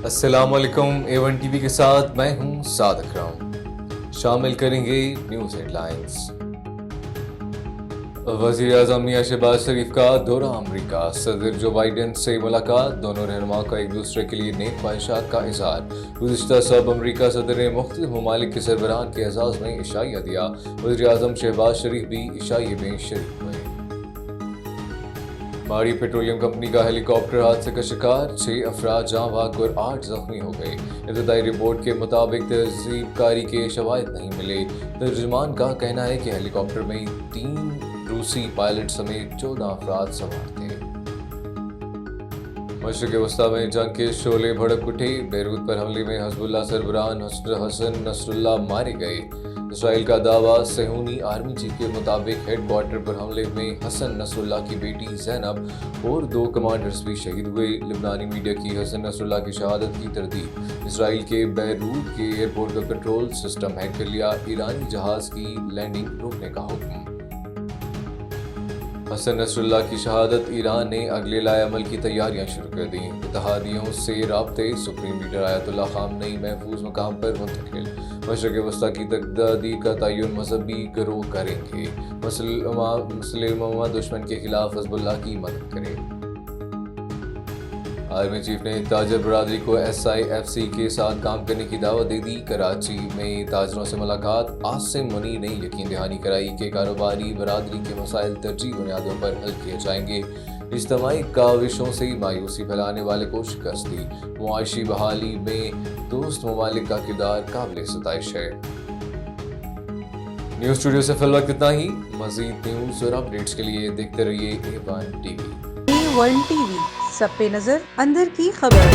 السلام علیکم A1 T V کے ساتھ میں ہوں سعد اکرم. شامل کریں گے نیوز ہیڈ لائنز. وزیر اعظم میاں شہباز شریف کا دورہ امریکہ. صدر جو بائیڈن سے ملاقات. دونوں رہنما کا ایک دوسرے کے لیے نیک خواہشات کا اظہار. گزشتہ سب امریکہ صدر نے مختلف ممالک کے سربراہان کے اعزاز میں عشائیہ دیا. وزیر اعظم شہباز شریف بھی عشائیے میں شریک ہوئے. ماڑی پیٹرولیم کمپنی کا ہیلی کاپٹر حادثے کا شکار. 6 افراد جاں بحق اور 8 زخمی ہو گئے. ابتدائی رپورٹ کے مطابق تہذیب کاری کے شواہد نہیں ملے. ترجمان کا کہنا ہے کہ ہیلی کاپٹر میں 3 روسی پائلٹ سمیت 14 افراد سوار تھے. مشرق وسطی میں جنگ کے شعلے بھڑک اٹھے. بیروت پر حملے میں حزب اللہ سربراہ حسن نصر اللہ مارے گئے. اسرائیل کا دعویٰ. صہیونی آرمی چیف کے مطابق ہیڈ کوارٹر پر حملے میں حسن نصر اللہ کی بیٹی زینب اور 2 کمانڈرز بھی شہید ہوئے. لبنانی میڈیا کی حسن نصر اللہ کی شہادت کی تردید. اسرائیل کے بیروت کے ایئرپورٹ کا کنٹرول سسٹم ہیک کر لیا. ایرانی جہاز کی لینڈنگ روکنے کا حکم. حسن نصر اللہ کی شہادت. ایران نے اگلے لائے عمل کی تیاریاں شروع کر دیں. اتحادیوں سے رابطے. سپریم لیڈر آیت اللہ خامنئی محفوظ مقام پر منتقل. مشرق وسطی کی تقدیر کا تعین مذہبی گروہ کریں گے. مسلم دشمن کے خلاف حزب اللہ کی مدد کرے. آرمی چیف نے تاجر برادری کو SIFC کے ساتھ کام کرنے کی دعوت دے دی. کراچی میں تاجروں سے ملاقات. عاصم منیر نے یقین دہانی کرائی کہ کاروباری برادری کے مسائل ترجیحی بنیادوں پر حل کیے جائیں گے. اجتماعی کاوشوں سے مایوسی پھیلانے والے کو شکست دی. معاشی بحالی میں دوست ممالک کا کردار قابل ستائش ہے. نیوز اسٹوڈیو سے فی الوقت اتنا ہی. مزید نیوز اور اپڈیٹس کے لیے دیکھتے رہیے A1 T V. A1 T V, سب پہ نظر، اندر کی خبر.